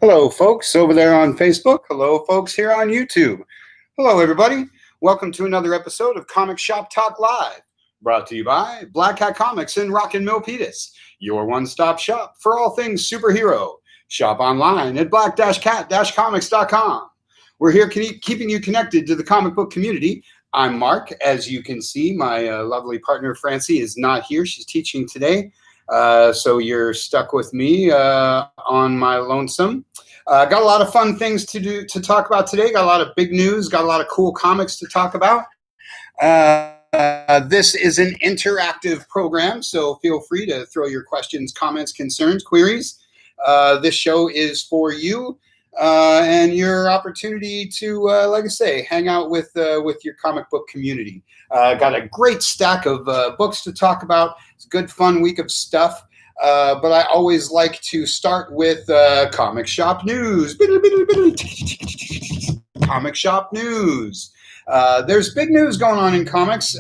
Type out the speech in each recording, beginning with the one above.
Hello, folks over there on Facebook. Hello, folks here on YouTube. Hello, everybody. Welcome to another episode of Comic Shop Talk Live, brought to you by Black Hat Comics and Rockin' Milpitas, your one-stop shop for all things superhero. Shop online at black-cat-comics.com. We're here keeping you connected to the comic book community. I'm Mark. As you can see, my lovely partner, Francie, is not here. She's teaching today. So you're stuck with me on my lonesome. Got a lot of fun things to talk about today. Got a lot of big news. Got a lot of cool comics to talk about. This is an interactive program, so feel free to throw your questions, comments, concerns, queries. This show is for you and your opportunity to, like I say, hang out with your comic book community. Got a great stack of books to talk about. It's a good, fun week of stuff. But I always like to start with comic shop news. Comic shop news. There's big news going on in comics.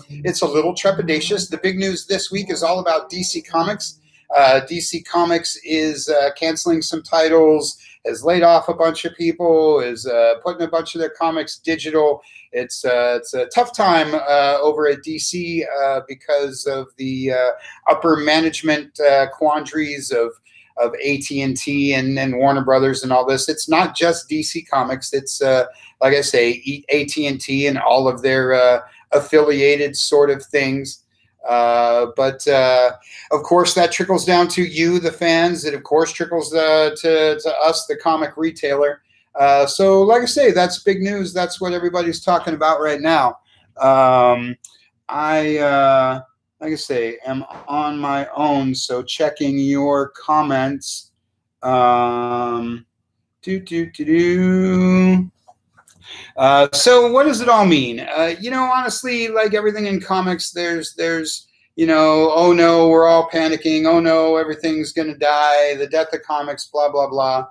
It's a little trepidatious. The big news this week is all about DC Comics. DC Comics is canceling some titles, has laid off a bunch of people, is putting a bunch of their comics digital. It's a tough time over at DC because of the upper management quandaries of AT&T and Warner Brothers and all this. It's not just DC Comics. It's like I say, AT&T and all of their affiliated sort of things. But of course, that trickles down to you, the fans. It, of course, trickles to us, the comic retailer. So, like I say, that's big news. That's what everybody's talking about right now. I like I say, am on my own, so checking your comments. So what does it all mean? Honestly, like everything in comics, there's oh no, we're all panicking. Oh no, everything's going to die. The death of comics, blah, blah, blah.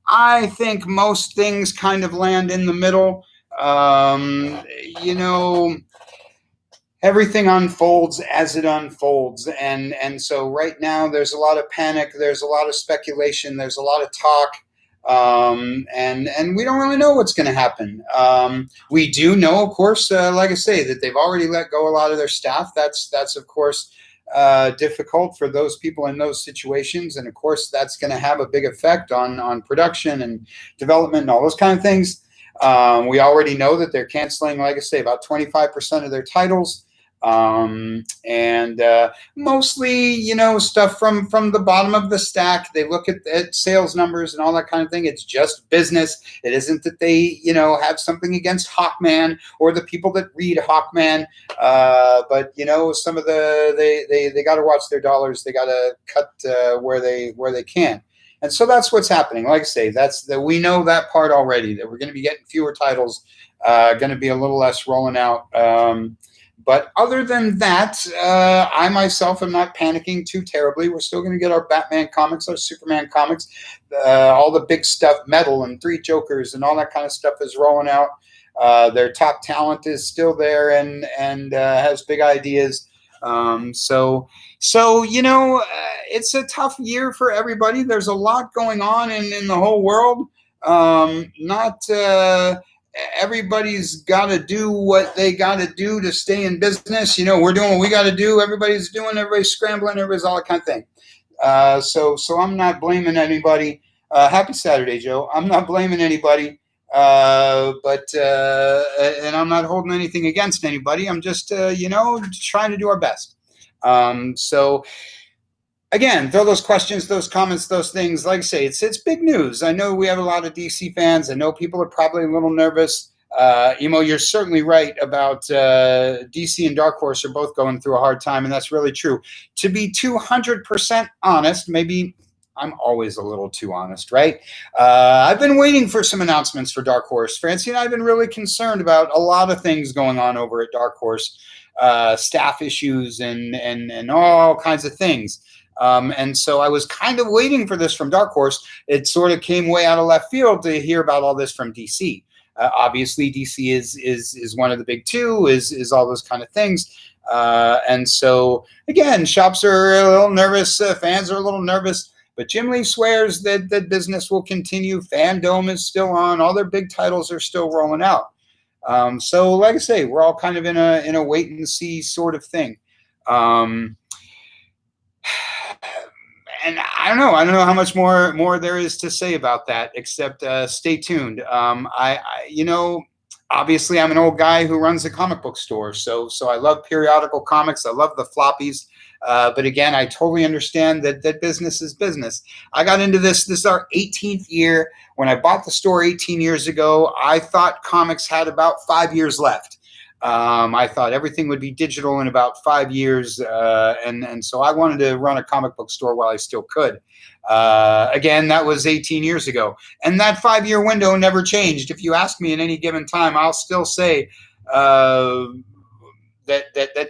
I think most things kind of land in the middle. Everything unfolds as it unfolds. And so right now there's a lot of panic. There's a lot of speculation. There's a lot of talk. And we don't really know what's going to happen. We do know, of course, like I say, that they've already let go a lot of their staff. That's of course, difficult for those people in those situations. And of course, that's going to have a big effect on production and development and all those kind of things. We already know that they're canceling, like I say, about 25% of their titles. And mostly, stuff from the bottom of the stack. They look at sales numbers and all that kind of thing. It's just business. It isn't that they, have something against Hawkman or the people that read Hawkman. But some of they got to watch their dollars. They got to cut where they can. And so that's what's happening. Like I say, we know that part already, that we're going to be getting fewer titles, going to be a little less rolling out. But other than that, I myself am not panicking too terribly. We're still going to get our Batman comics, our Superman comics, all the big stuff, Metal and Three Jokers and all that kind of stuff is rolling out. Their top talent is still there and has big ideas. So it's a tough year for everybody. There's a lot going on in the whole world. Everybody's got to do what they got to do to stay in business. We're doing what we got to do. Everybody's doing, everybody's scrambling, everybody's all that kind of thing. So I'm not blaming anybody. Happy Saturday, Joe. I'm not blaming anybody. But and I'm not holding anything against anybody. I'm just, trying to do our best. So again, throw those questions, those comments, those things. Like I say, it's big news. I know we have a lot of DC fans. I know people are probably a little nervous. You're certainly right about DC and Dark Horse are both going through a hard time, and that's really true. To be 200% honest, maybe I'm always a little too honest, right? I've been waiting for some announcements for Dark Horse. Francie and I have been really concerned about a lot of things going on over at Dark Horse, staff issues and all kinds of things. And so I was kind of waiting for this from Dark Horse. It sort of came way out of left field to hear about all this from DC. Obviously, DC is one of the big two, is all those kind of things. And so, again, shops are a little nervous. Fans are a little nervous. But Jim Lee swears that business will continue. Fandom is still on. All their big titles are still rolling out. So, like I say, we're all kind of in a wait and see sort of thing. And I don't know. I don't know how much more there is to say about that, except stay tuned. Obviously, I'm an old guy who runs a comic book store, so I love periodical comics. I love the floppies. But again, I totally understand that business is business. I got into this. This is our 18th year. When I bought the store 18 years ago, I thought comics had about 5 years left. I thought everything would be digital in about 5 years, and so I wanted to run a comic book store while I still could. Again, that was 18 years ago, and that 5-year window never changed. If you ask me at any given time, I'll still say that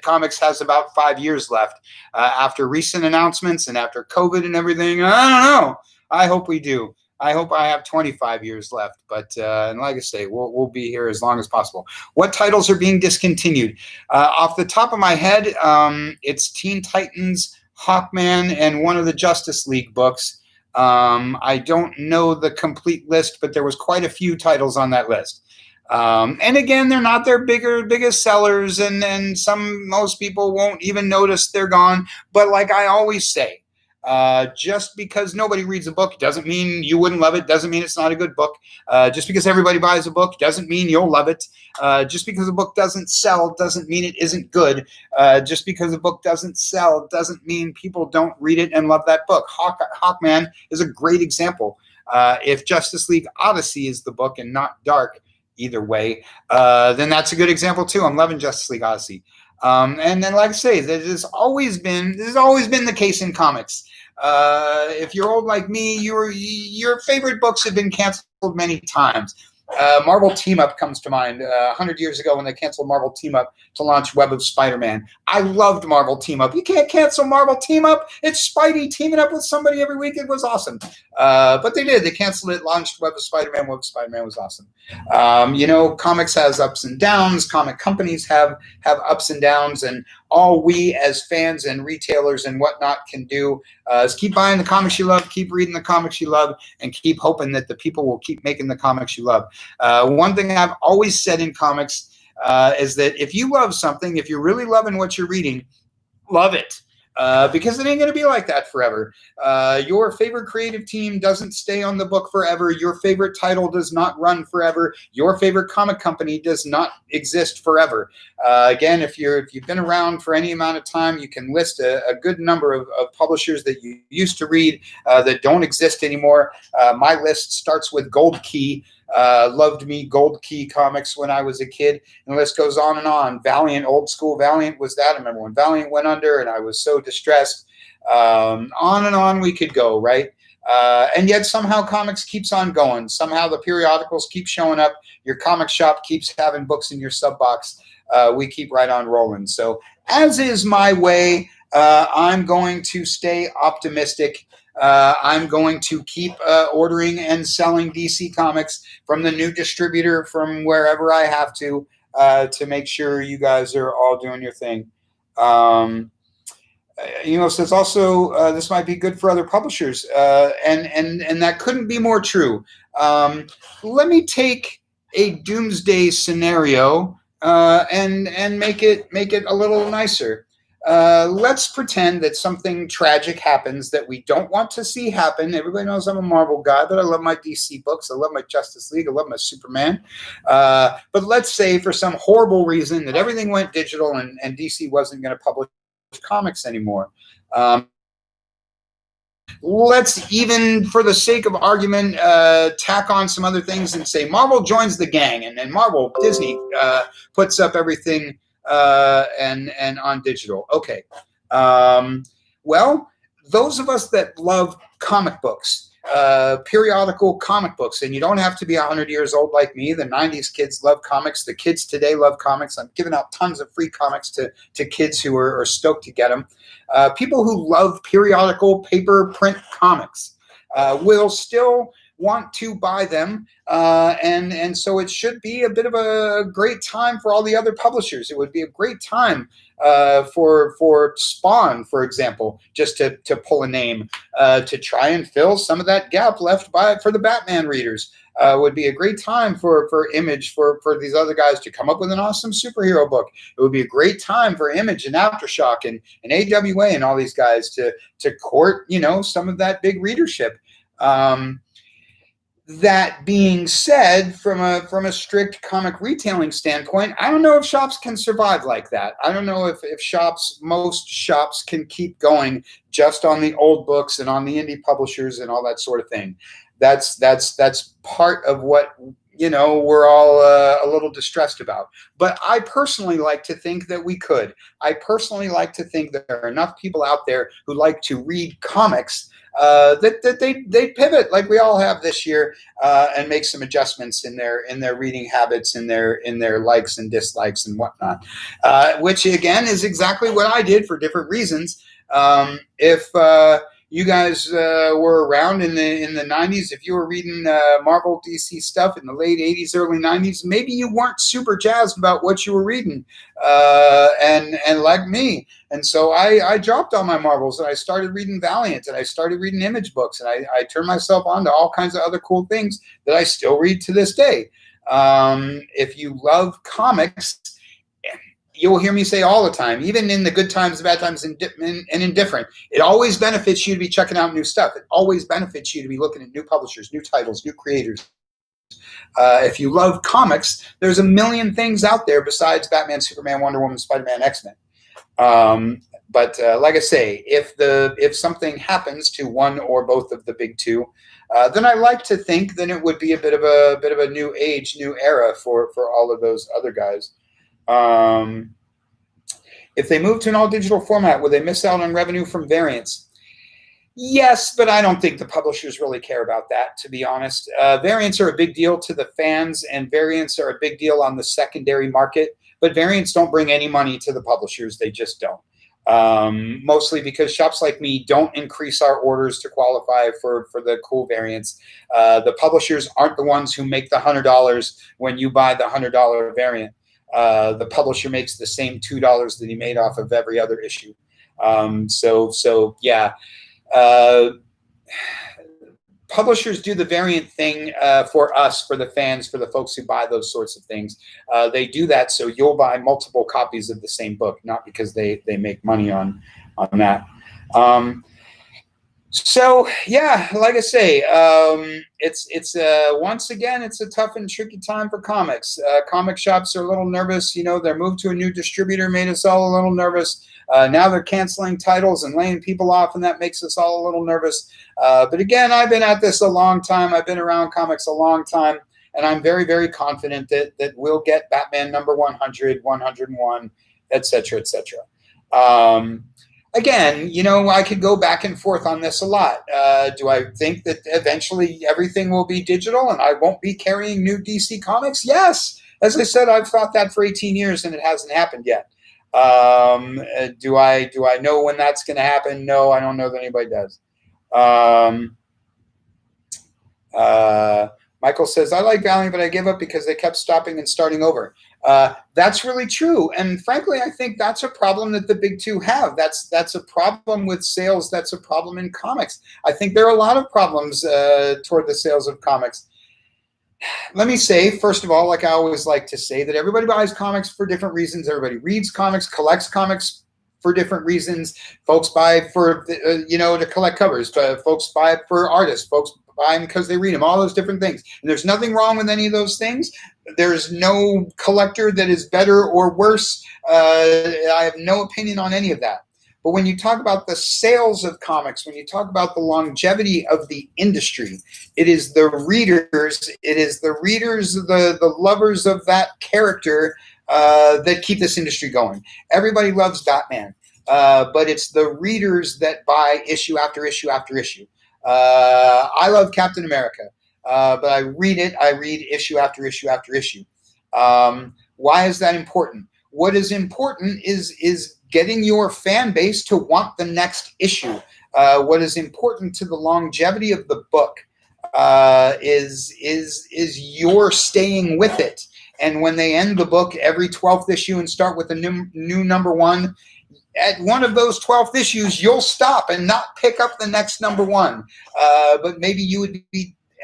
comics has about 5 years left. After recent announcements and after COVID and everything, I don't know. I hope we do. I hope I have 25 years left, but and like I say, we'll be here as long as possible. What titles are being discontinued? Off the top of my head, it's Teen Titans, Hawkman, and one of the Justice League books. I don't know the complete list, but there was quite a few titles on that list. And again, they're not their biggest sellers, and most people won't even notice they're gone. But like I always say, just because nobody reads a book doesn't mean you wouldn't love it, doesn't mean it's not a good book. Just because everybody buys a book doesn't mean you'll love it. Just because a book doesn't sell doesn't mean it isn't good. Just because a book doesn't sell doesn't mean people don't read it and love that book. Hawkman is a great example. If Justice League Odyssey is the book and not Dark, either way, then that's a good example too. I'm loving Justice League Odyssey. And then, like I say, this has always been the case in comics. If you're old like me, your favorite books have been canceled many times. Marvel Team Up comes to mind. 100 years ago when they canceled Marvel Team Up to launch Web of Spider-Man. I loved Marvel Team Up. You can't cancel Marvel Team Up. It's Spidey teaming up with somebody every week. It was awesome. But they did. They canceled it, launched Web of Spider-Man. Web of Spider-Man was awesome. Comics has ups and downs. Comic companies have ups and downs. And all we as fans and retailers and whatnot can do is keep buying the comics you love, keep reading the comics you love, and keep hoping that the people will keep making the comics you love. One thing I've always said in comics is that if you love something, if you're really loving what you're reading, love it. Because it ain't going to be like that forever. Your favorite creative team doesn't stay on the book forever. Your favorite title does not run forever. Your favorite comic company does not exist forever. Again, if you've been around for any amount of time, you can list a good number of publishers that you used to read that don't exist anymore. My list starts with Gold Key. Loved me Gold Key comics when I was a kid, and the list goes on and on. Valiant, old school Valiant was that. I remember when Valiant went under and I was so distressed. On and on we could go, right? And yet somehow comics keeps on going. Somehow the periodicals keep showing up. Your comic shop keeps having books in your sub box. We keep right on rolling. So as is my way, I'm going to stay optimistic. I'm going to keep ordering and selling DC Comics from the new distributor from wherever I have to make sure you guys are all doing your thing. Says also this might be good for other publishers, and that couldn't be more true. Let me take a doomsday scenario and make it a little nicer. Let's pretend that something tragic happens that we don't want to see happen. Everybody knows I'm a Marvel guy, but I love my DC books. I love my Justice League. I love my Superman. But let's say for some horrible reason that everything went digital and DC wasn't going to publish comics anymore. Let's even, for the sake of argument, tack on some other things and say Marvel joins the gang, and Marvel, Disney puts up everything and on digital. Okay. Well, those of us that love comic books, periodical comic books, and you don't have to be 100 years old like me. The 90s kids love comics. The kids today love comics. I'm giving out tons of free comics to kids who are stoked to get them. People who love periodical paper print comics will still want to buy them, and so it should be a bit of a great time for all the other publishers. It would be a great time for Spawn, for example, just to pull a name, to try and fill some of that gap left for the Batman readers. Would be a great time for Image, for these other guys to come up with an awesome superhero book. It would be a great time for Image and Aftershock and AWA and all these guys to court, some of that big readership. That being said, from a strict comic retailing standpoint, I don't know if shops can survive like that. I don't know if most shops can keep going just on the old books and on the indie publishers and all that sort of thing. That's part of what we're all a little distressed about. But I personally like to think that we could. I personally like to think that there are enough people out there who like to read comics that they pivot like we all have this year, and make some adjustments in their reading habits, in their likes and dislikes and whatnot. Which again is exactly what I did for different reasons. If you guys were around in the 90s, if you were reading Marvel DC stuff in the late 80s, early 90s, maybe you weren't super jazzed about what you were reading, and like me. And so I dropped all my Marvels and I started reading Valiant and I started reading Image books, and I turned myself on to all kinds of other cool things that I still read to this day. If you love comics, you'll hear me say all the time, even in the good times, the bad times, and indifferent, it always benefits you to be checking out new stuff. It always benefits you to be looking at new publishers, new titles, new creators. If you love comics, there's a million things out there besides Batman, Superman, Wonder Woman, Spider-Man, X-Men. But like I say, if something happens to one or both of the big two, then I like to think that it would be a bit of a new age, new era for all of those other guys. If they move to an all-digital format, will they miss out on revenue from variants? Yes, but I don't think the publishers really care about that, to be honest. Variants are a big deal to the fans, and variants are a big deal on the secondary market, but variants don't bring any money to the publishers. They just don't. Mostly because shops like me don't increase our orders to qualify for the cool variants. The publishers aren't the ones who make the $100 when you buy the $100 variant. The publisher makes the same $2 that he made off of every other issue. So yeah, publishers do the variant thing for us, for the fans, for the folks who buy those sorts of things. They do that so you'll buy multiple copies of the same book, not because they make money on that. So yeah, like I say, it's once again, it's a tough and tricky time for comics. Comic shops are a little nervous. Their move to a new distributor made us all a little nervous. Now they're canceling titles and laying people off, and that makes us all a little nervous. But again, I've been at this a long time. I've been around comics a long time, and I'm very, very confident that we'll get Batman number 100, 101, etc., etc. Again, I could go back and forth on this a lot. Do I think that eventually everything will be digital and I won't be carrying new DC comics? Yes. As I said, I've thought that for 18 years and it hasn't happened yet. Do I know when that's going to happen? No, I don't know that anybody does. Michael says, I like Valiant, but I gave up because they kept stopping and starting over. That's really true. And frankly, I think that's a problem that the big two have. That's a problem with sales. That's a problem in comics. I think there are a lot of problems toward the sales of comics. Let me say, first of all, like I always like to say, that everybody buys comics for different reasons. Everybody reads comics, collects comics for different reasons. Folks buy for, to collect covers. But folks buy for artists. Folks buy them because they read them, all those different things. And there's nothing wrong with any of those things. There's no collector that is better or worse. I have no opinion on any of that. But when you talk about the sales of comics, when you talk about the longevity of the industry, it is the readers, the lovers of that character that keep this industry going. Everybody loves Batman, but it's the readers that buy issue after issue after issue. I love Captain America, but I read issue after issue after issue. Why is that important? What is important is getting your fan base to want the next issue. What is important to the longevity of the book is your staying with it and when they end the book every 12th issue and start with a new number one, at one of those 12th issues, you'll stop and not pick up the next number one. But maybe you would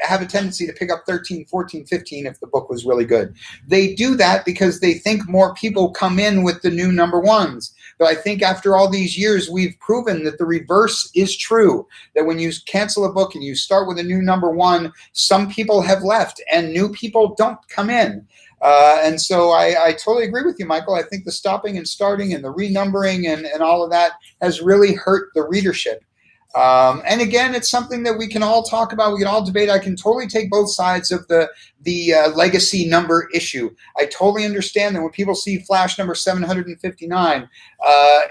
have a tendency to pick up 13, 14, 15 if the book was really good. They do that because they think more people come in with the new number ones. But I think after all these years, we've proven that the reverse is true, that when you cancel a book and you start with a new number one, some people have left and new people don't come in. And so I totally agree with you, Michael. I think the stopping and starting and the renumbering and all of that has really hurt the readership. And again, it's something that we can all talk about. We can all debate. I can totally take both sides of the legacy number issue. I totally understand that when people see Flash number 759,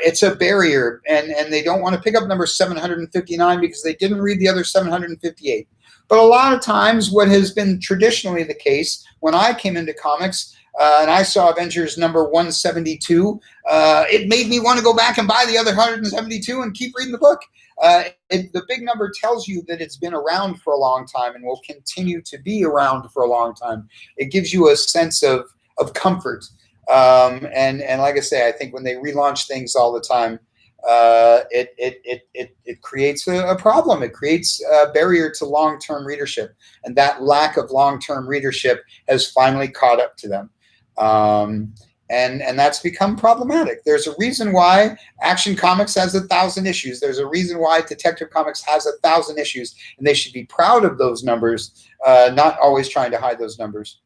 it's a barrier, and they don't want to pick up number 759 because they didn't read the other 758. But a lot of times, what has been traditionally the case when I came into comics, and I saw Avengers number 172, it made me want to go back and buy the other 172 and keep reading the book. The big number tells you that it's been around for a long time and will continue to be around for a long time. It gives you a sense of comfort. And like I say, I think when they relaunch things all the time, it creates a problem. It creates a barrier to long-term readership, and that lack of long-term readership has finally caught up to them. And that's become problematic. There's a reason why Action Comics has 1,000 issues. There's a reason why Detective Comics has 1,000 issues, and they should be proud of those numbers, not always trying to hide those numbers.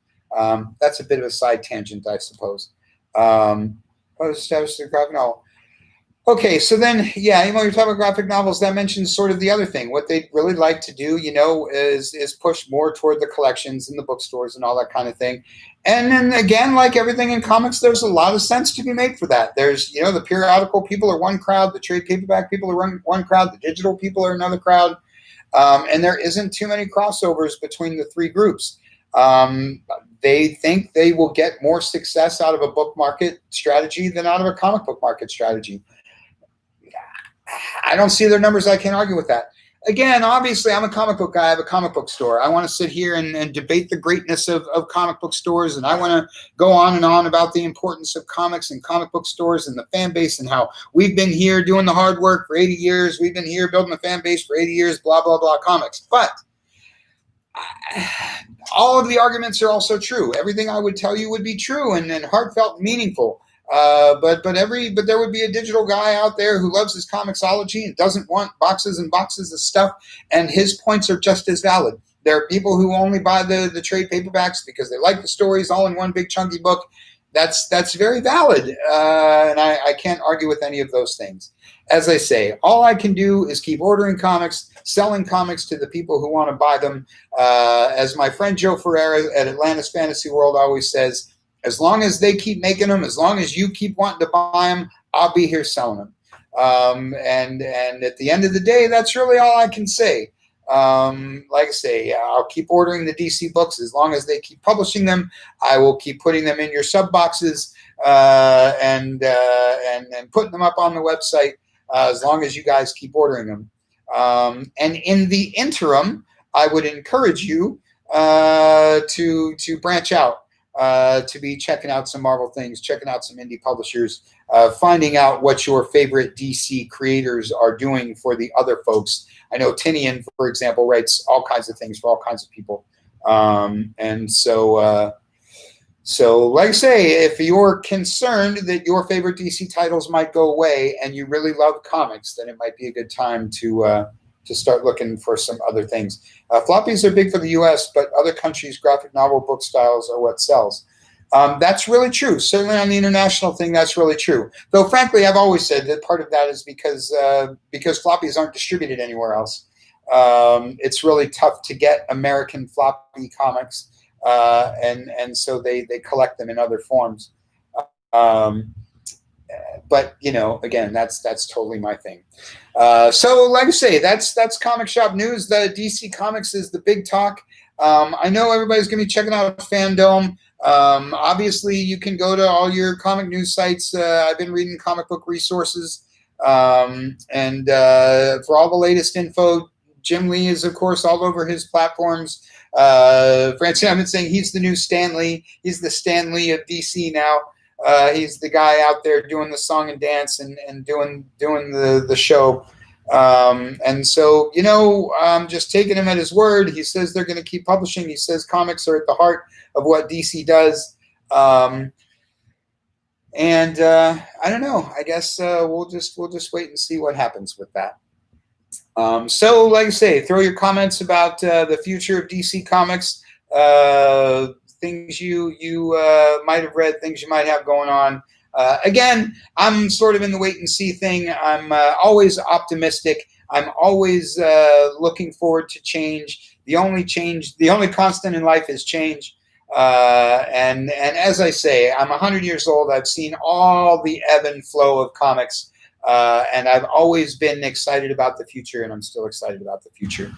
That's a bit of a side tangent, I suppose. What is the status of the graphic novel? Okay, so then, yeah, you're talking about graphic novels. That mentions sort of the other thing. What they'd really like to do, is push more toward the collections and the bookstores and all that kind of thing. And then again, like everything in comics, there's a lot of sense to be made for that. There's, the periodical people are one crowd, the trade paperback people are one crowd, the digital people are another crowd, and there isn't too many crossovers between the three groups. They think they will get more success out of a book market strategy than out of a comic book market strategy. I don't see their numbers. I can't argue with that. Again, obviously, I'm a comic book guy. I have a comic book store. I want to sit here and debate the greatness of comic book stores, and I want to go on and on about the importance of comics and comic book stores and the fan base and how we've been here doing the hard work for 80 years. We've been here building a fan base for 80 years, blah, blah, blah, comics. But all of the arguments are also true. Everything I would tell you would be true and heartfelt and meaningful. But there would be a digital guy out there who loves his comicsology and doesn't want boxes and boxes of stuff, and his points are just as valid. There are people who only buy the trade paperbacks because they like the stories all in one big chunky book. That's very valid, and I can't argue with any of those things. As I say, all I can do is keep ordering comics, selling comics to the people who want to buy them. As my friend Joe Ferreira at Atlantis Fantasy World always says, as long as they keep making them, as long as you keep wanting to buy them, I'll be here selling them. And at the end of the day, that's really all I can say. Like I say, I'll keep ordering the DC books as long as they keep publishing them. I will keep putting them in your sub boxes and putting them up on the website as long as you guys keep ordering them. And in the interim, I would encourage you to branch out. To be checking out some Marvel things, checking out some indie publishers, finding out what your favorite DC creators are doing for the other folks. I know Tinian, for example, writes all kinds of things for all kinds of people. And so like I say, if you're concerned that your favorite DC titles might go away and you really love comics, then it might be a good time to start looking for some other things. Floppies are big for the U.S., but other countries' graphic novel book styles are what sells. That's really true. Certainly on the international thing, that's really true. Though, frankly, I've always said that part of that is because floppies aren't distributed anywhere else. It's really tough to get American floppy comics, and so they collect them in other forms. But again, that's totally my thing. So like I say, that's Comic Shop News. The DC Comics is the big talk. I know everybody's going to be checking out Fandom. Obviously, you can go to all your comic news sites. I've been reading Comic Book Resources, and for all the latest info, Jim Lee is, of course, all over his platforms. Francine, I've been saying he's the new Stan Lee. He's the Stan Lee of DC now. He's the guy out there doing the song and dance and doing the show. And so, I'm just taking him at his word. He says they're going to keep publishing. He says comics are at the heart of what DC does. And I don't know. I guess we'll just wait and see what happens with that. So, like I say, throw your comments about the future of DC Comics, things you might have read, things you might have going on. Again, I'm sort of in the wait and see thing. I'm always optimistic. I'm always looking forward to change. The only constant in life is change. And as I say, I'm 100 years old. I've seen all the ebb and flow of comics. And I've always been excited about the future, and I'm still excited about the future.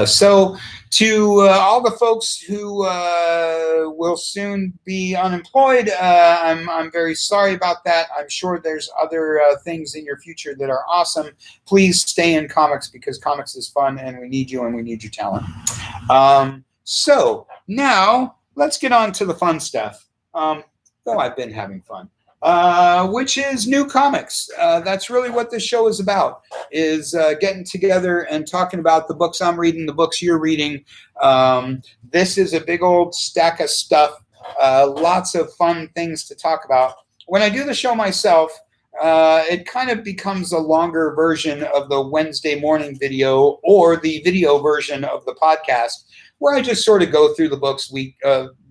So to all the folks who will soon be unemployed, I'm very sorry about that. I'm sure there's other things in your future that are awesome. Please stay in comics, because comics is fun, and we need you, and we need your talent. So now let's get on to the fun stuff. Though I've been having fun. Which is new comics. That's really what this show is about, is getting together and talking about the books I'm reading, the books you're reading. This is a big old stack of stuff, lots of fun things to talk about. When I do the show myself, it kind of becomes a longer version of the Wednesday morning video or the video version of the podcast, where I just sort of go through the books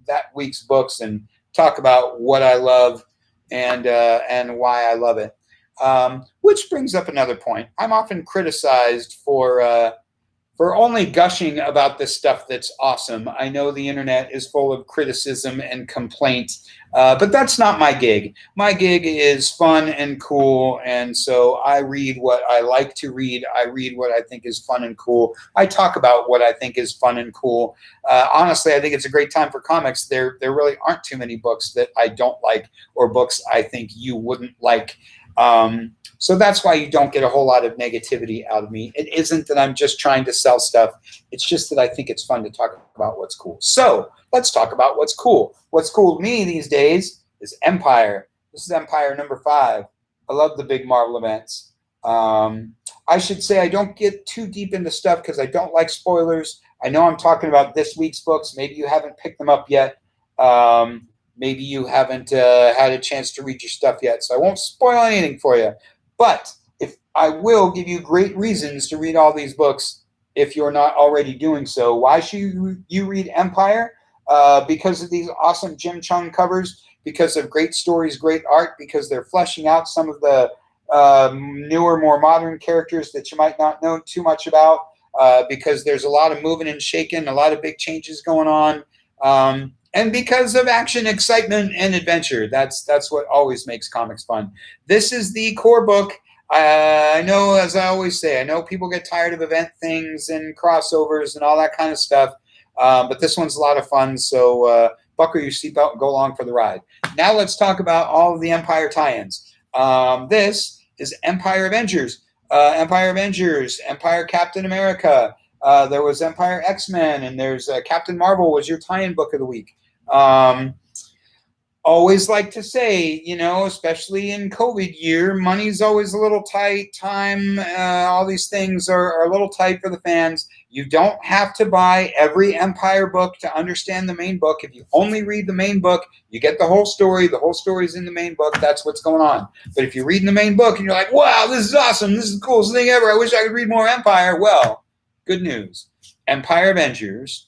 that week's books and talk about what I love and why I love it. Which brings up another point. I'm often criticized for only gushing about this stuff that's awesome. I know the internet is full of criticism and complaint, but that's not my gig. My gig is fun and cool, and so I read what I like to read. I read what I think is fun and cool. I talk about what I think is fun and cool. Honestly, I think it's a great time for comics. There really aren't too many books that I don't like, or books I think you wouldn't like. So that's why you don't get a whole lot of negativity out of me. It isn't that I'm just trying to sell stuff. It's just that I think it's fun to talk about what's cool. So let's talk about what's cool. What's cool to me these days is Empire. This is Empire number 5. I love the big Marvel events. I should say I don't get too deep into stuff because I don't like spoilers. I know I'm talking about this week's books. Maybe you haven't picked them up yet. Maybe you haven't had a chance to read your stuff yet, so I won't spoil anything for you. But if I will give you great reasons to read all these books if you're not already doing so. Why should you read Empire? Because of these awesome Jim Chung covers, because of great stories, great art, because they're fleshing out some of the newer, more modern characters that you might not know too much about, because there's a lot of moving and shaking, a lot of big changes going on. And because of action, excitement, and adventure. That's what always makes comics fun. This is the core book. I know, as I always say, I know people get tired of event things and crossovers and all that kind of stuff. But this one's a lot of fun, so buckle your seatbelt and go along for the ride. Now let's talk about all of the Empire tie-ins. This is Empire Avengers. Empire Captain America. There was Empire X-Men, and there's Captain Marvel was your tie-in book of the week. Always like to say, especially in COVID year, money's always a little tight. Time, all these things are a little tight for the fans. You don't have to buy every Empire book to understand the main book. If you only read the main book, you get the whole story. The whole story's in the main book. That's what's going on. But if you're reading the main book and you're like, wow, this is awesome. This is the coolest thing ever. I wish I could read more Empire. Well, good news. Empire Avengers.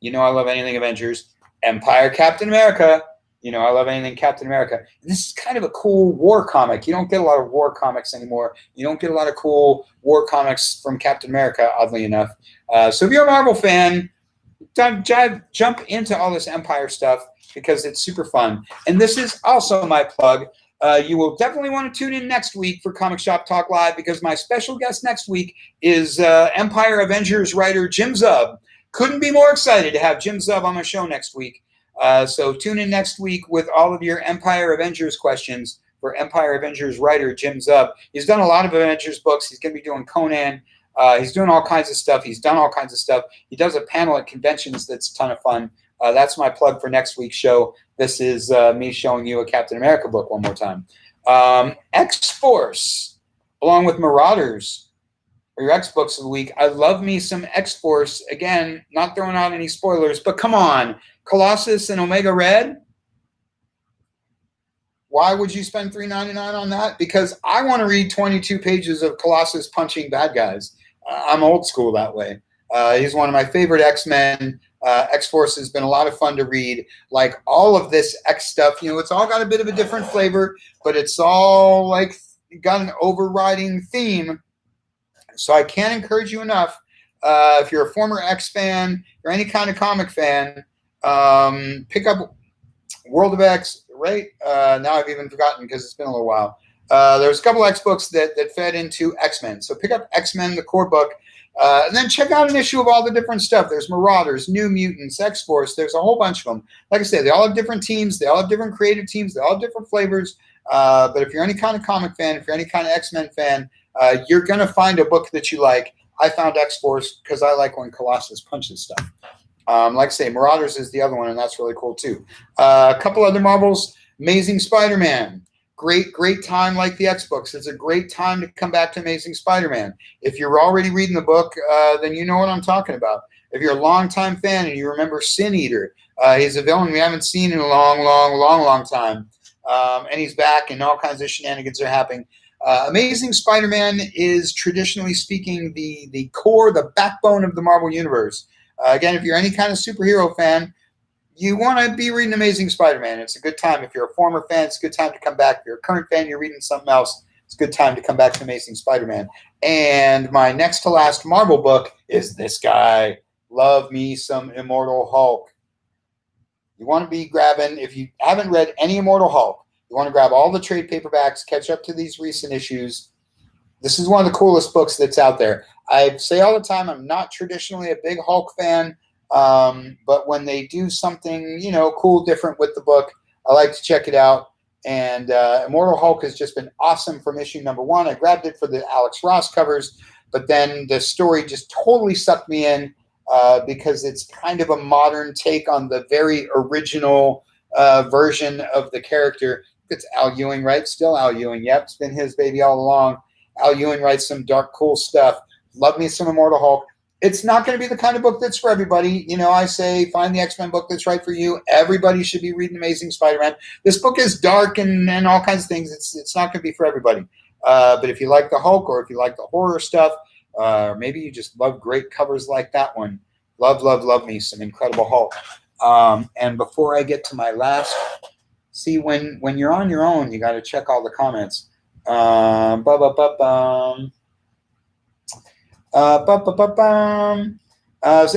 I love anything Avengers. Empire Captain America. I love anything Captain America. And this is kind of a cool war comic. You don't get a lot of war comics anymore. You don't get a lot of cool war comics from Captain America, oddly enough. So if you're a Marvel fan, jump into all this Empire stuff because it's super fun. And this is also my plug. You will definitely want to tune in next week for Comic Shop Talk Live, because my special guest next week is Empire Avengers writer Jim Zub. Couldn't be more excited to have Jim Zub on my show next week. So tune in next week with all of your Empire Avengers questions for Empire Avengers writer Jim Zub. He's done a lot of Avengers books. He's going to be doing Conan. He's doing all kinds of stuff. He's done all kinds of stuff. He does a panel at conventions that's a ton of fun. That's my plug for next week's show. This is me showing you a Captain America book one more time. X-Force, along with Marauders, are your X books of the week. I love me some X-Force. Again, not throwing out any spoilers, but come on. Colossus and Omega Red? Why would you spend $3.99 on that? Because I want to read 22 pages of Colossus punching bad guys. I'm old school that way. He's one of my favorite X-Men. X-Force has been a lot of fun to read. Like all of this X stuff, it's all got a bit of a different flavor, but it's all like got an overriding theme. So I can't encourage you enough. If you're a former X fan or any kind of comic fan, pick up World of X, right? Now I've even forgotten because it's been a little while. There's a couple X books that fed into X-Men. So pick up X-Men, the core book, and then check out an issue of all the different stuff. There's Marauders, New Mutants, X-Force. There's a whole bunch of them. Like I said, they all have different teams. They all have different creative teams. They all have different flavors. But if you're any kind of comic fan, if you're any kind of X-Men fan, you're going to find a book that you like. I found X-Force because I like when Colossus punches stuff. Like I say, Marauders is the other one, and that's really cool too. A couple other Marvels, Amazing Spider-Man. Great time like the X-Books. It's a great time to come back to Amazing Spider-Man. If you're already reading the book, then you know what I'm talking about. If you're a longtime fan and you remember Sin Eater, he's a villain we haven't seen in a long time. And he's back, and all kinds of shenanigans are happening. Amazing Spider-Man is, traditionally speaking, the core, the backbone of the Marvel Universe. Again, if you're any kind of superhero fan, you want to be reading Amazing Spider-Man. It's a good time. If you're a former fan, it's a good time to come back. If you're a current fan, you're reading something else, it's a good time to come back to Amazing Spider-Man. And my next to last Marvel book is this guy. Love me some Immortal Hulk. You want to be grabbing, if you haven't read any Immortal Hulk, you want to grab all the trade paperbacks, catch up to these recent issues. This is one of the coolest books that's out there. I say all the time, I'm not traditionally a big Hulk fan, but when they do something, cool, different with the book, I like to check it out. And Immortal Hulk has just been awesome from issue number 1. I grabbed it for the Alex Ross covers, but then the story just totally sucked me in because it's kind of a modern take on the very original version of the character. It's Al Ewing, right? Still Al Ewing. Yep, it's been his baby all along. Al Ewing writes some dark, cool stuff. Love me some Immortal Hulk. It's not going to be the kind of book that's for everybody. I say find the X-Men book that's right for you. Everybody should be reading Amazing Spider-Man. This book is dark and all kinds of things. It's not going to be for everybody. But if you like the Hulk, or if you like the horror stuff, or maybe you just love great covers like that one, love me some Incredible Hulk. And before I get to my last, see, when you're on your own, you got to check all the comments. So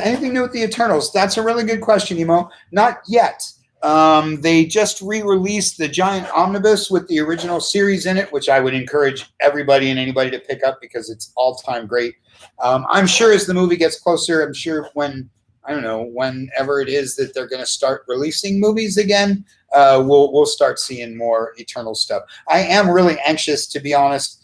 anything new with the Eternals? That's a really good question, Emo. Not yet. They just re-released the giant omnibus with the original series in it, which I would encourage everybody and anybody to pick up because it's all-time great. I'm sure as the movie gets closer, I'm sure whenever it is that they're going to start releasing movies again, we'll start seeing more Eternal stuff. I am really anxious, to be honest,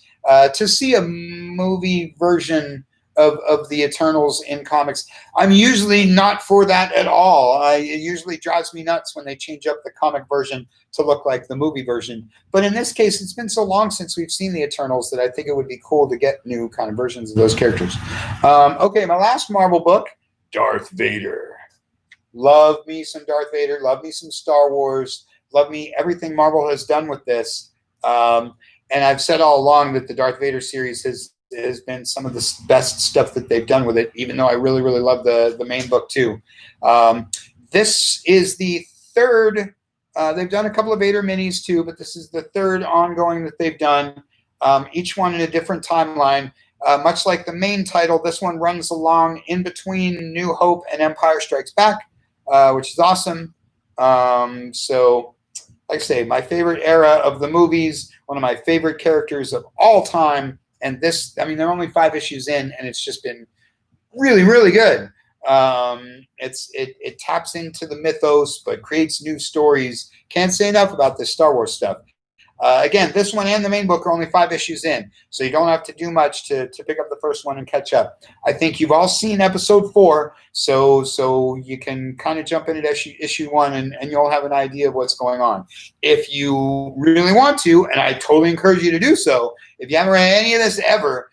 to see a movie version of the Eternals in comics. I'm usually not for that at all. It usually drives me nuts when they change up the comic version to look like the movie version. But in this case, it's been so long since we've seen the Eternals that I think it would be cool to get new kind of versions of those characters. Okay, my last Marvel book, Darth Vader. Love me some Darth Vader. Love me some Star Wars. Love me everything Marvel has done with this. And I've said all along that the Darth Vader series has been some of the best stuff that they've done with it, even though I really love the main book too. This is the third. They've done a couple of Vader minis too, but this is the third ongoing that they've done, each one in a different timeline. Much like the main title, this one runs along in between New Hope and Empire Strikes Back, which is awesome. So, like I say, my favorite era of the movies, one of my favorite characters of all time. And this, they're only 5 issues in, and it's just been really good. It taps into the mythos, but creates new stories. Can't say enough about this Star Wars stuff. Again, this one and the main book are only 5 issues in, so you don't have to do much to pick up the first one and catch up. I think you've all seen episode 4, so you can kind of jump in at issue 1 and you'll have an idea of what's going on. If you really want to, and I totally encourage you to do so, if you haven't read any of this ever,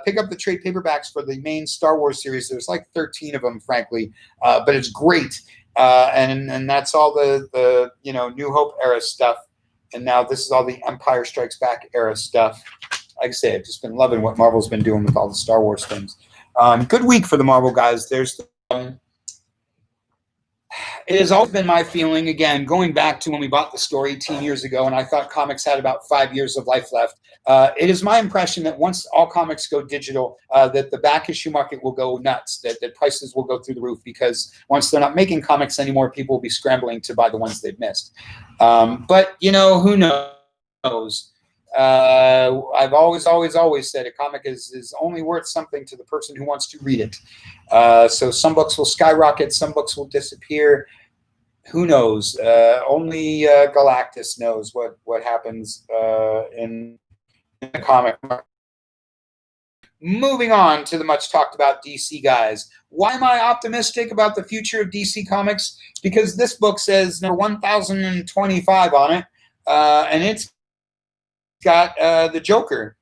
pick up the trade paperbacks for the main Star Wars series. There's like 13 of them, frankly, but it's great. And that's all the New Hope era stuff. And now this is all the Empire Strikes Back era stuff. Like I say, I've just been loving what Marvel's been doing with all the Star Wars things. Good week for the Marvel guys. It has always been my feeling, again, going back to when we bought the store 18 years ago, and I thought comics had about 5 years of life left. It is my impression that once all comics go digital, that the back issue market will go nuts, that prices will go through the roof, because once they're not making comics anymore, people will be scrambling to buy the ones they've missed. But, who knows? I've always said a comic is only worth something to the person who wants to read it. So some books will skyrocket, some books will disappear. Who knows? Only Galactus knows what happens in the comic market. Moving on to the much talked about DC guys. Why am I optimistic about the future of DC Comics? Because this book says number 1025 on it, and it's got the Joker.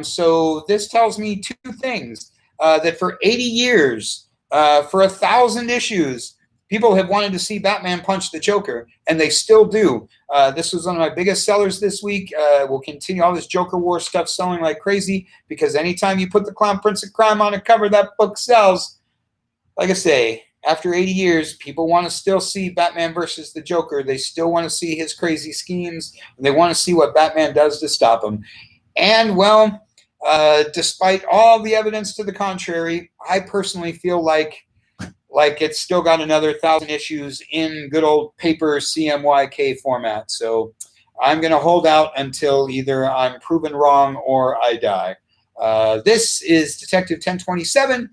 So this tells me 2 things. That for 80 years, for 1,000 issues, people have wanted to see Batman punch the Joker, and they still do. This was one of my biggest sellers this week. We'll continue all this Joker War stuff selling like crazy, because anytime you put the Clown Prince of Crime on a cover, that book sells. Like I say, after 80 years, people want to still see Batman versus the Joker. They still want to see his crazy schemes, and they want to see what Batman does to stop him. And, well, despite all the evidence to the contrary, I personally feel like it's still got another 1,000 issues in good old paper CMYK format. So I'm going to hold out until either I'm proven wrong or I die. This is Detective 1027.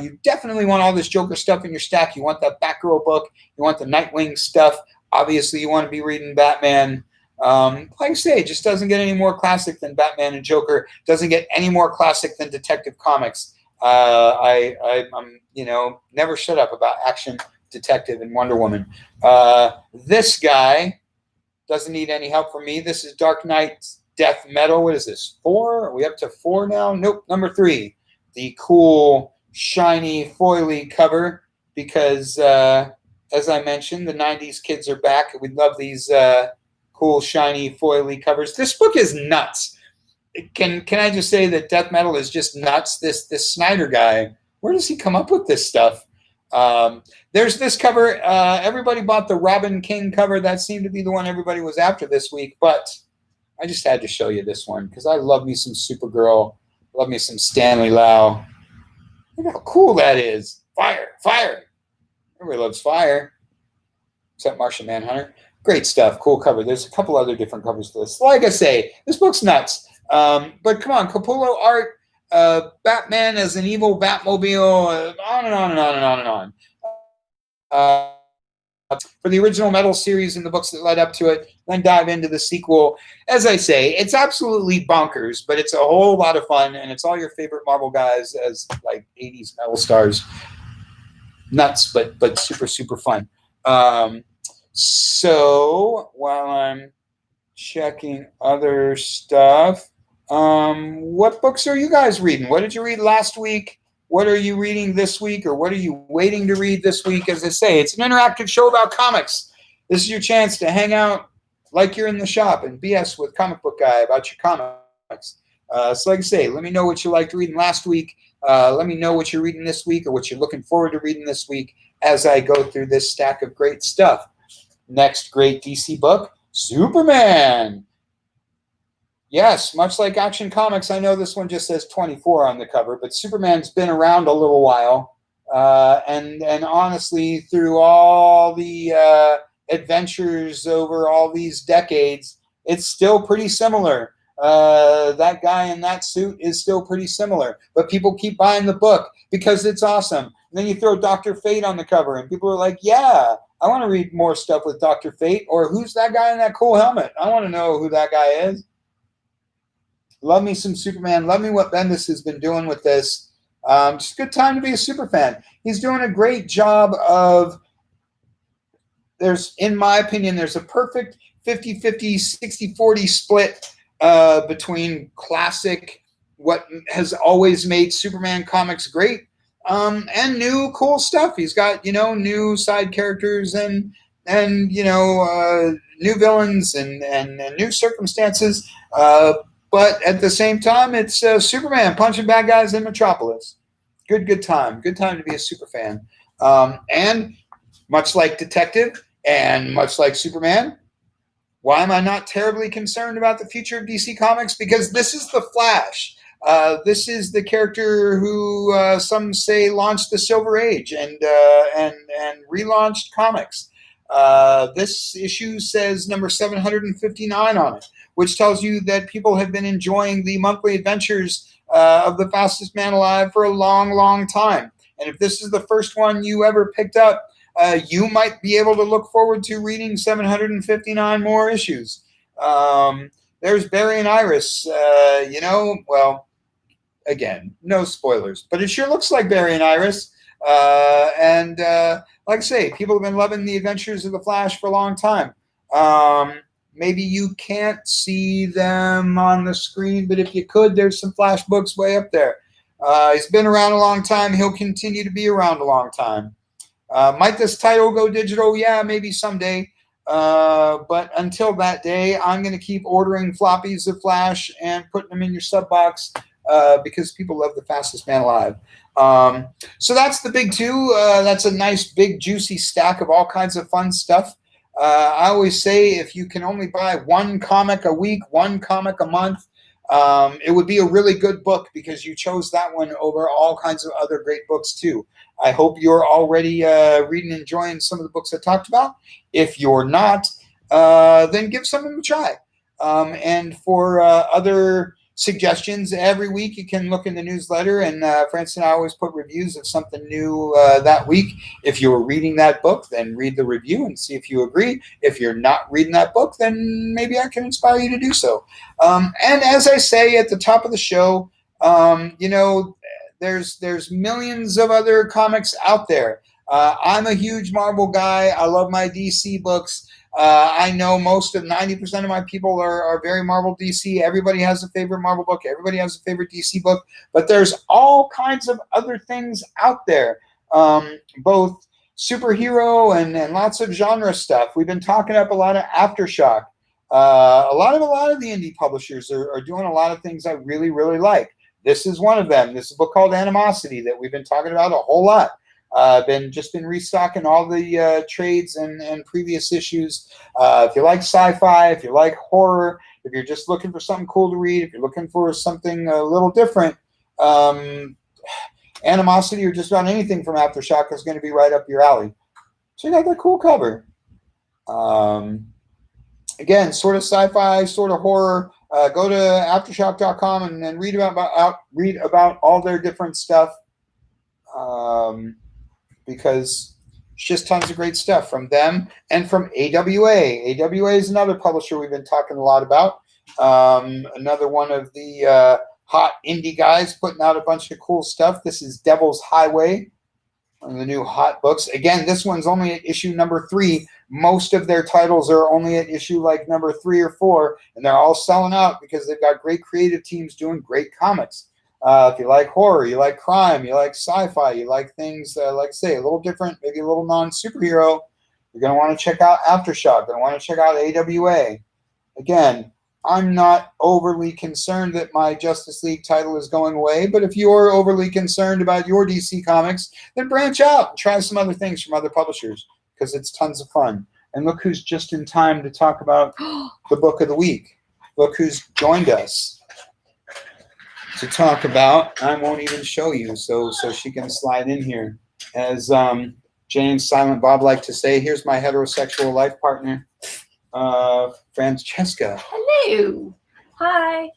You definitely want all this Joker stuff in your stack. You want that Batgirl book. You want the Nightwing stuff. Obviously, you want to be reading Batman. Like I say, it just doesn't get any more classic than Batman and Joker. Doesn't get any more classic than Detective Comics. I'm never shut up about Action Detective and Wonder Woman. This guy doesn't need any help from me. This is Dark Knight's Death Metal. What is this? 4? Are we up to 4 now? Nope, number 3. The cool, shiny, foily cover, because as I mentioned, the 90s kids are back. We love these cool, shiny, foily covers. This book is nuts. Can I just say that Death Metal is just nuts? This Snyder guy, where does he come up with this stuff? There's this cover. Everybody bought the Robin King cover. That seemed to be the one everybody was after this week, but I just had to show you this one because I love me some Supergirl. Love me some Stanley Lau. Look how cool that is. Fire. Everybody loves fire, except Martian Manhunter. Great stuff. Cool cover. There's a couple other different covers for this. Like I say, this book's nuts. But come on, Capullo art, Batman as an evil Batmobile, on and on and on and on and on. For the original Metal series and the books that led up to it, then dive into the sequel. As I say, it's absolutely bonkers, but it's a whole lot of fun, and it's all your favorite Marvel guys as like 80s metal stars. Nuts, but super, super fun. So while I'm checking other stuff, what books are you guys reading? What did you read last week? What are you reading this week, or what are you waiting to read this week? As I say, it's an interactive show about comics. This is your chance to hang out like you're in the shop and BS with Comic Book Guy about your comics. So like I say, let me know what you liked reading last week. Let me know what you're reading this week or what you're looking forward to reading this week as I go through this stack of great stuff. Next great DC book, Superman. Yes, much like Action Comics, I know this one just says 24 on the cover, but Superman's been around a little while. And honestly, through all the adventures over all these decades, it's still pretty similar. That guy in that suit is still pretty similar. But people keep buying the book because it's awesome. And then you throw Dr. Fate on the cover, and people are like, yeah, I want to read more stuff with Dr. Fate, or who's that guy in that cool helmet? I want to know who that guy is. Love me some Superman. Love me what Bendis has been doing with this. Just a good time to be a super fan. He's doing a great job of, in my opinion, there's a perfect 50-50, 60-40 split between classic, what has always made Superman comics great, and new cool stuff. He's got, new side characters and new villains and new circumstances. But at the same time, it's Superman punching bad guys in Metropolis. Good time. Good time to be a super fan. And much like Detective and much like Superman, why am I not terribly concerned about the future of DC Comics? Because this is the Flash. This is the character who some say launched the Silver Age and relaunched comics. This issue says number 759 on it, which tells you that people have been enjoying the monthly adventures of the fastest man alive for a long, long time. And if this is the first one you ever picked up, you might be able to look forward to reading 759 more issues. There's Barry and Iris, again, no spoilers, but it sure looks like Barry and Iris. Like I say, people have been loving the adventures of the Flash for a long time. Maybe you can't see them on the screen, but if you could, there's some Flash books way up there. He's been around a long time. He'll continue to be around a long time. Might this title go digital? Yeah, maybe someday. But until that day, I'm going to keep ordering floppies of Flash and putting them in your sub box because people love the fastest man alive. So that's the big two. That's a nice, big, juicy stack of all kinds of fun stuff. I always say if you can only buy one comic a week, one comic a month, it would be a really good book because you chose that one over all kinds of other great books too. I hope you're already reading and enjoying some of the books I talked about. If you're not, then give some of them a try. And for other suggestions, every week you can look in the newsletter, and Francis and I always put reviews of something new that week. If you're reading that book, then read the review and see if you agree. If you're not reading that book, then maybe I can inspire you to do so. And as I say at the top of the show, there's millions of other comics out there. I'm a huge Marvel guy. I love my DC books. I know most of 90% of my people are very Marvel DC. Everybody has a favorite Marvel book. Everybody has a favorite DC book. But there's all kinds of other things out there, both superhero and lots of genre stuff. We've been talking up a lot of Aftershock. A lot of the indie publishers are doing a lot of things I really, really like. This is one of them. This is a book called Animosity that we've been talking about a whole lot. Been restocking all the trades and previous issues. If you like sci-fi, if you like horror, if you're just looking for something cool to read, if you're looking for something a little different, Animosity or just about anything from Aftershock is going to be right up your alley. Check out that cool cover. Again, sort of sci-fi, sort of horror. Go to aftershock.com and read about all their different stuff. Because it's just tons of great stuff from them and from AWA. AWA is another publisher we've been talking a lot about. Another one of the hot indie guys putting out a bunch of cool stuff. This is Devil's Highway, one of the new hot books. Again, this one's only at issue number 3. Most of their titles are only at issue like number 3 or 4, and they're all selling out because they've got great creative teams doing great comics. If you like horror, you like crime, you like sci-fi, you like things, like I say, a little different, maybe a little non-superhero, you're going to want to check out Aftershock. You're going to want to check out AWA. Again, I'm not overly concerned that my Justice League title is going away, but if you're overly concerned about your DC Comics, then branch out and try some other things from other publishers because it's tons of fun. And look who's just in time to talk about the book of the week. Look who's joined us to talk about. I won't even show you, so she can slide in here. As James Silent Bob like to say, here's my heterosexual life partner, Francesca. Hello. Hi.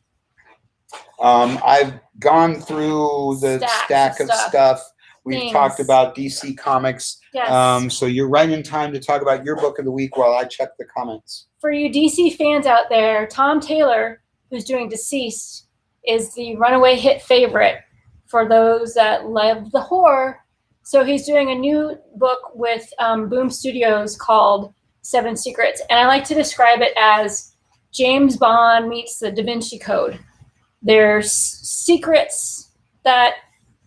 I've gone through the stack of stuff. We've things. talked about DC Comics. Yes. So you're right in time to talk about your book of the week while I check the comments. For you DC fans out there, Tom Taylor, who's doing Deceased, is the runaway hit favorite for those that love the horror. So he's doing a new book with Boom Studios called Seven Secrets. And I like to describe it as James Bond meets the Da Vinci Code. There's secrets that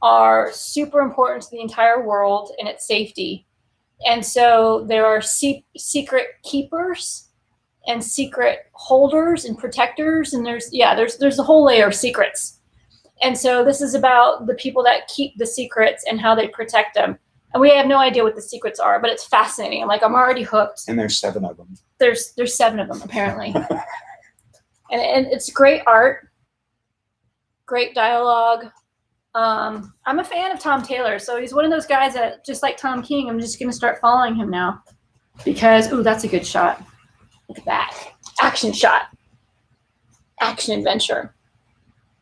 are super important to the entire world and its safety. And so there are secret keepers and secret holders and protectors. And there's a whole layer of secrets. And so this is about the people that keep the secrets and how they protect them. And we have no idea what the secrets are, but it's fascinating. I'm already hooked. And there's 7 of them. There's 7 of them, apparently. and it's great art, great dialogue. I'm a fan of Tom Taylor, so he's one of those guys that, just like Tom King, I'm just going to start following him now. Because, ooh, that's a good shot. Look at that. Action shot. Action adventure.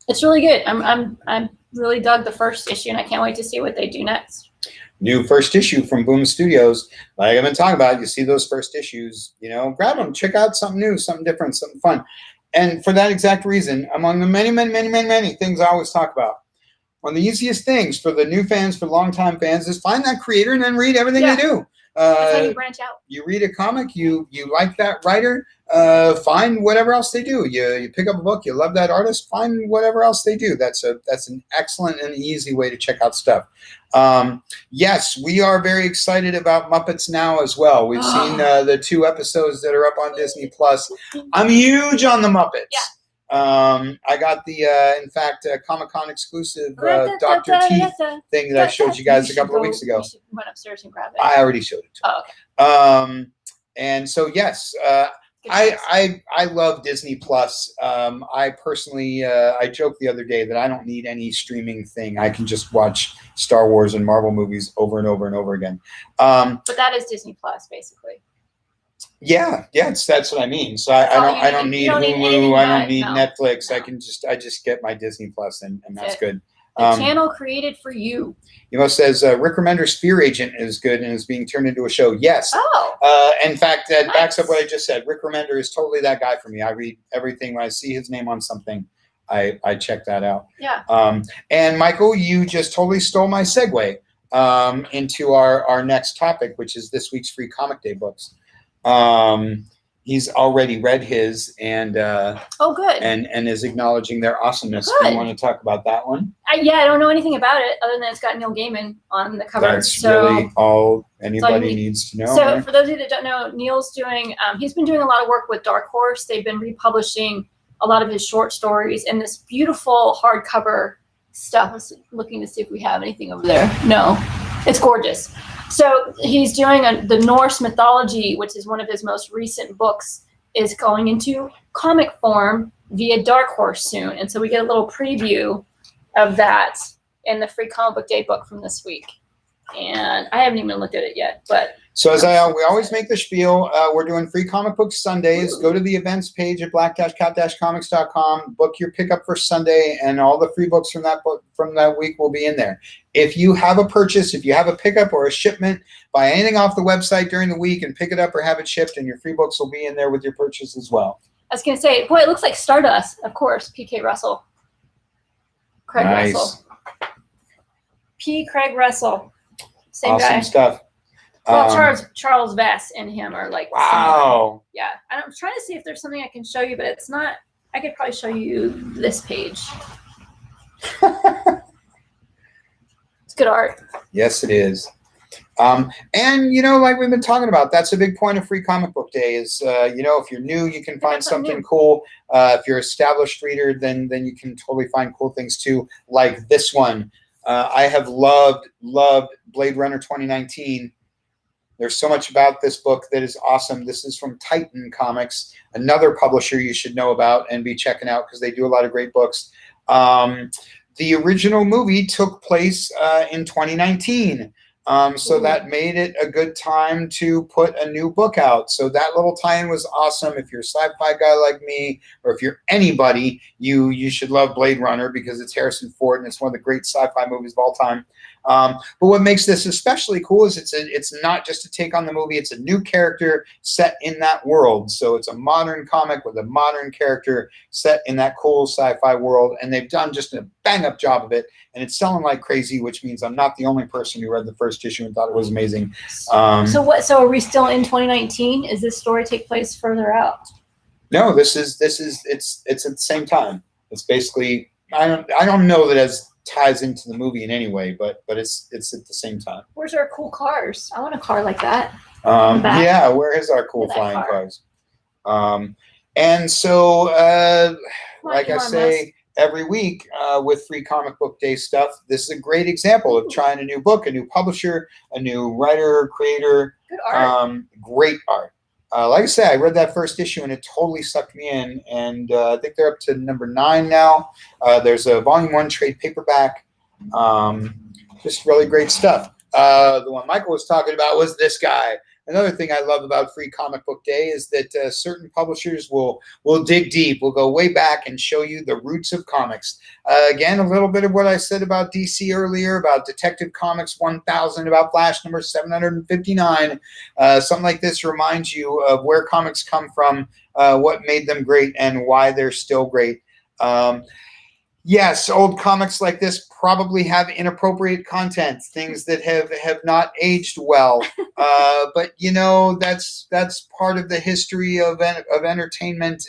It's really good. I'm really dug the first issue, and I can't wait to see what they do next. New first issue from Boom Studios. Like I've been talking about, you see those first issues, grab them, check out something new, something different, something fun. And for that exact reason, among the many things I always talk about, one of the easiest things for the new fans, for longtime fans, is find that creator and then read everything they do. That's how you branch out. You read a comic, you like that writer, find whatever else they do. You pick up a book, you love that artist, find whatever else they do. That's an excellent and easy way to check out stuff. Yes, we are very excited about Muppets Now as well. We've seen the 2 episodes that are up on Disney Plus. I'm huge on the Muppets. Yeah. I got the, in fact, Comic-Con exclusive Dr. Teeth thing that I showed you guys a couple of weeks ago. You should run upstairs and grab it. I already showed it to you. Oh, okay. And so, yes, I love Disney Plus. I personally, I joked the other day that I don't need any streaming thing. I can just watch Star Wars and Marvel movies over and over and over again. But that is Disney Plus, basically. Yeah, that's what I mean. So I don't need Hulu. I don't need Netflix. No. I just get my Disney Plus, and that's good. The channel created for you. Says Rick Remender's Fear Agent is good and is being turned into a show. Yes. Oh. In fact, that backs up what I just said. Rick Remender is totally that guy for me. I read everything when I see his name on something. I check that out. Yeah. And Michael, you just totally stole my segue into our next topic, which is this week's Free Comic Day books. He's already read his and good. and is acknowledging their awesomeness. Good. Do you want to talk about that one? I don't know anything about it other than it's got Neil Gaiman on the cover. That's really all anybody needs to know. So right? For those of you that don't know, Neil's doing he's been doing a lot of work with Dark Horse. They've been republishing a lot of his short stories and this beautiful hardcover stuff. I was looking to see if we have anything over there. No, it's gorgeous. So he's doing the Norse mythology, which is one of his most recent books, is going into comic form via Dark Horse soon. And so we get a little preview of that in the Free Comic Book Day book from this week. And I haven't even looked at it yet. But so as we always make the spiel, we're doing Free Comic Book Sundays. Ooh. Go to the events page at black-cat-comics.com. Book your pickup for Sunday, and all the free books from that week will be in there. If you have a purchase, if you have a pickup or a shipment, buy anything off the website during the week and pick it up or have it shipped, and your free books will be in there with your purchase as well. I was going to say, boy, it looks like Stardust, of course, P.K. Russell. Craig Russell. P. Craig Russell. Same awesome guy. Stuff. Well, Charles Vess and him are like wow. Similar. Yeah. I'm trying to see if there's something I can show you, but it's not. I could probably show you this page. It's good art. Yes, it is. And, like we've been talking about, that's a big point of Free Comic Book Day is, if you're new, you can find something cool. If you're an established reader, then you can totally find cool things too, like this one. I have loved Bladerunner 2019. There's so much about this book that is awesome. This is from Titan Comics, another publisher you should know about and be checking out because they do a lot of great books. The original movie took place in 2019. So Ooh. that made it a good time to put a new book out. So that little tie-in was awesome. If you're a sci-fi guy like me, or if you're anybody, you should love Blade Runner because it's Harrison Ford and it's one of the great sci-fi movies of all time. But what makes this especially cool is it's not just a take on the movie, it's a new character set in that world. So it's a modern comic with a modern character set in that cool sci-fi world, and they've done just a bang-up job of it, and it's selling like crazy, which means I'm not the only person who read the first issue and thought it was amazing. So are we still in 2019? Is this story take place further out? No, it's at the same time. It's basically I don't know that as ties into the movie in any way, but it's at the same time. Where's our cool cars? I want a car like that. Yeah, where is our cool flying cars? And so, like I say every week with Free Comic Book Day stuff, this is a great example of trying a new book, a new publisher, a new writer, creator. Good art. Great art. Like I said, I read that first issue and it totally sucked me in. And I think they're up to number 9 now. There's a volume 1 trade paperback. Just really great stuff. The one Michael was talking about was this guy. Another thing I love about Free Comic Book Day is that certain publishers will dig deep, will go way back and show you the roots of comics. Again, a little bit of what I said about DC earlier, about Detective Comics 1000, about Flash number 759. Something like this reminds you of where comics come from, what made them great, and why they're still great. Yes, old comics like this probably have inappropriate content, things that have not aged well. But you know, that's part of the history of entertainment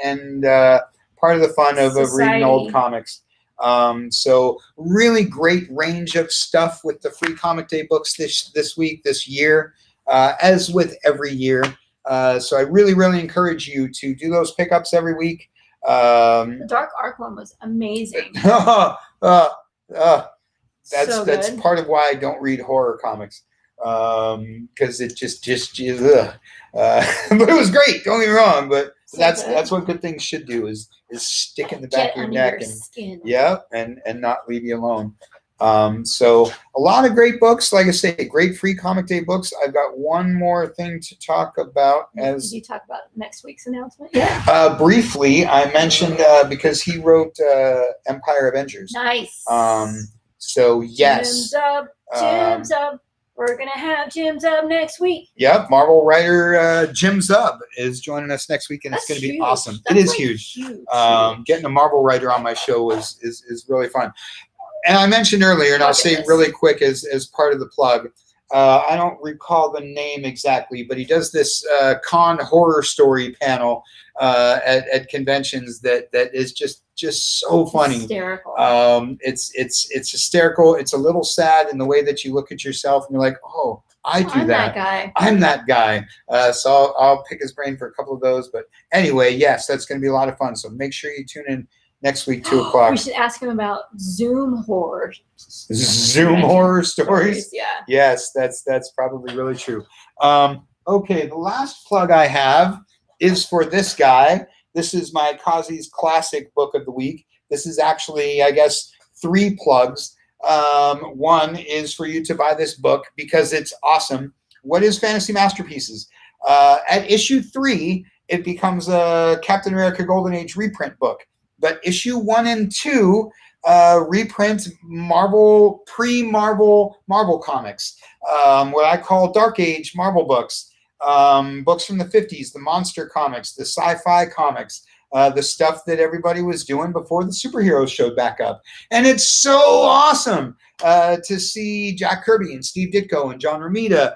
and part of the fun of reading old comics. So really great range of stuff with the Free Comic Day books this week, this year, as with every year. So I really encourage you to do those pickups every week. The Dark Ark one was amazing. That's part of why I don't read horror comics, because it just but it was great. Don't get me wrong, but that's what good things should do is stick in the back of your neck and skin. Yeah, and not leave you alone. So a lot of great books, like I say, great Free Comic Day books. I've got one more thing to talk about. Did you talk about next week's announcement? Yeah. Briefly, I mentioned because he wrote Empire Avengers. Nice. So yes. Jim Zub. We're gonna have Jim Zub next week. Yep, Marvel writer Jim Zub is joining us next week, and it's going to be awesome. It is huge. Getting a Marvel writer on my show is really fun. And I mentioned earlier, and I'll say really quick as part of the plug, I don't recall the name exactly, but he does this con horror story panel at conventions that is just so funny. Hysterical. It's hysterical. It's a little sad in the way that you look at yourself and you're like, oh, I'm that guy. I'm that guy. So I'll pick his brain for a couple of those. But anyway, yes, that's going to be a lot of fun. So make sure you tune in next week, 2 o'clock. We should ask him about Zoom horror. Zoom horror stories? Yeah. Yes, that's probably really true. Okay, the last plug I have is for this guy. This is my Kazi's Classic Book of the Week. This is actually, I guess, 3 plugs. One is for you to buy this book because it's awesome. What is Fantasy Masterpieces? At issue 3, it becomes a Captain America Golden Age reprint book. But issue 1 and 2 reprint Marvel, pre-Marvel Marvel comics, what I call Dark Age Marvel books, books from the 50s, the monster comics, the sci-fi comics, the stuff that everybody was doing before the superheroes showed back up. And it's so awesome to see Jack Kirby and Steve Ditko and John Romita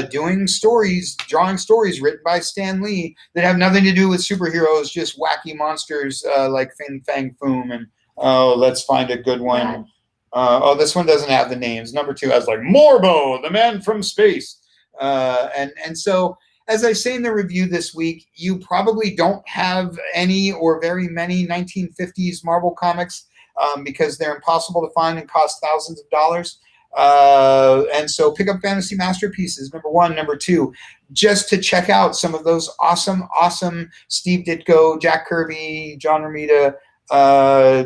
doing stories, drawing stories written by Stan Lee that have nothing to do with superheroes, just wacky monsters like Fin Fang Foom and let's find a good one. This one doesn't have the names. Number 2 has like Morbo, the man from space. And so, as I say in the review this week, you probably don't have any or very many 1950s Marvel comics because they're impossible to find and cost thousands of dollars. And so pick up Fantasy Masterpieces, number 1. Number 2, just to check out some of those awesome Steve Ditko, Jack Kirby, John Romita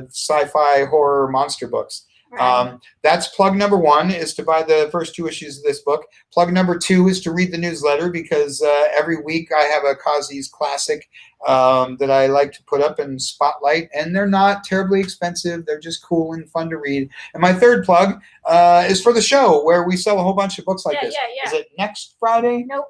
sci-fi horror monster books. Right. That's plug number one, is to buy the first 2 issues of this book. Plug number 2 is to read the newsletter, because every week I have a Kazi's classic that I like to put up and spotlight, and they're not terribly expensive. They're just cool and fun to read. And my third plug is for the show, where we sell a whole bunch of books like this. Is it next Friday? Nope.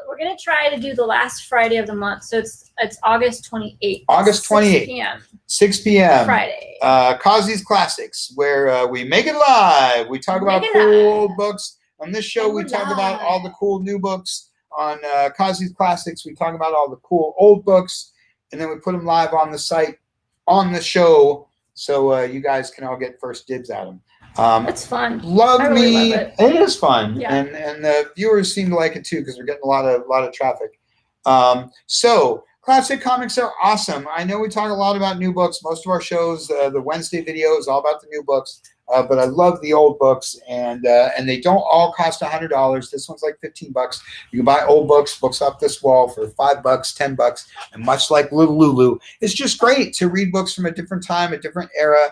We're gonna try to do the last Friday of the month, so it's August 28th. August 28th. 6 p.m. 6 p.m. Friday. Kazi's Classics, where we make it live. We talk about cool old books. On this show, we talk about all the cool new books. On Kazi's Classics, we talk about all the cool old books, and then we put them live on the site, on the show, so you guys can all get first dibs at them. It's fun. Love it. It is fun, yeah. and the viewers seem to like it too, because we're getting a lot of traffic. So classic comics are awesome. I know we talk a lot about new books. Most of our shows, the Wednesday video is all about the new books, but I love the old books, and they don't all cost $100. This one's like $15. You can buy old books off this wall for $5, $10, and much like Little Lulu, it's just great to read books from a different time, a different era.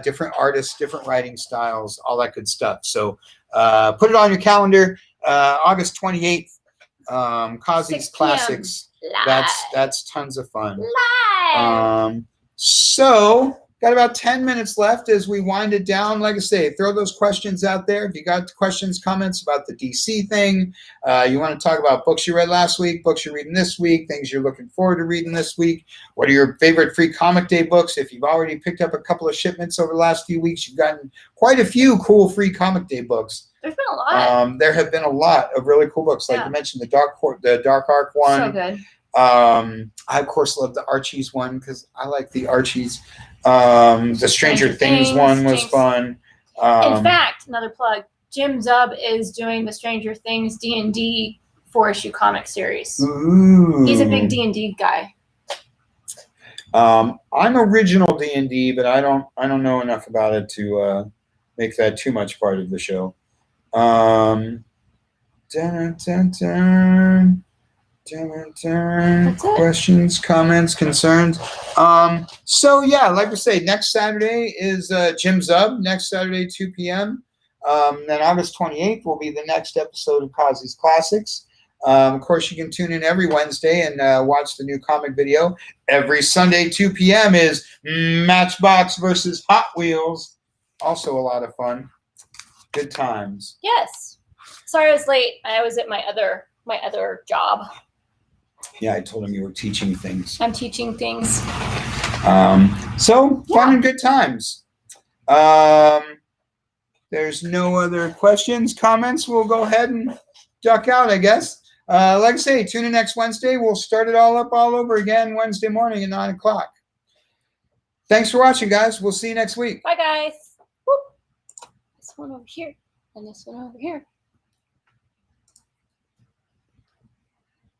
Different artists, different writing styles, all that good stuff. So put it on your calendar, August 28th, Kazi's Classics. That's tons of fun. So got about 10 minutes left as we wind it down. Like I say, throw those questions out there. If you got questions, comments about the DC thing, you want to talk about books you read last week, books you're reading this week, things you're looking forward to reading this week. What are your favorite free comic day books? If you've already picked up a couple of shipments over the last few weeks, you've gotten quite a few cool free comic day books. There's been a lot. There have been a lot of really cool books. Like you mentioned, the Dark Arc one. So good. I of course love the Archies one, because I like the Archies. The Stranger Things one was fun. In fact, another plug, Jim Zub is doing the Stranger Things D&D 4-issue comic series. Ooh. He's a big D&D guy. I'm original D&D, but I don't know enough about it to make that too much part of the show. Questions, comments, concerns. So yeah, like I say, next Saturday is Jim Zub. Next Saturday, 2 p.m. Then August 28th will be the next episode of Kazi's Classics. Of course, you can tune in every Wednesday and watch the new comic video. Every Sunday, 2 p.m. is Matchbox versus Hot Wheels. Also a lot of fun. Good times. Yes. Sorry I was late. I was at my other job. Yeah, I told him you were teaching things. I'm teaching things. So fun and good times. There's no other questions, comments. We'll go ahead and duck out, I guess. Like I say, tune in next Wednesday. We'll start it all up all over again Wednesday morning at 9 o'clock. Thanks for watching, guys. We'll see you next week. Bye, guys. Whoop. This one over here and this one over here.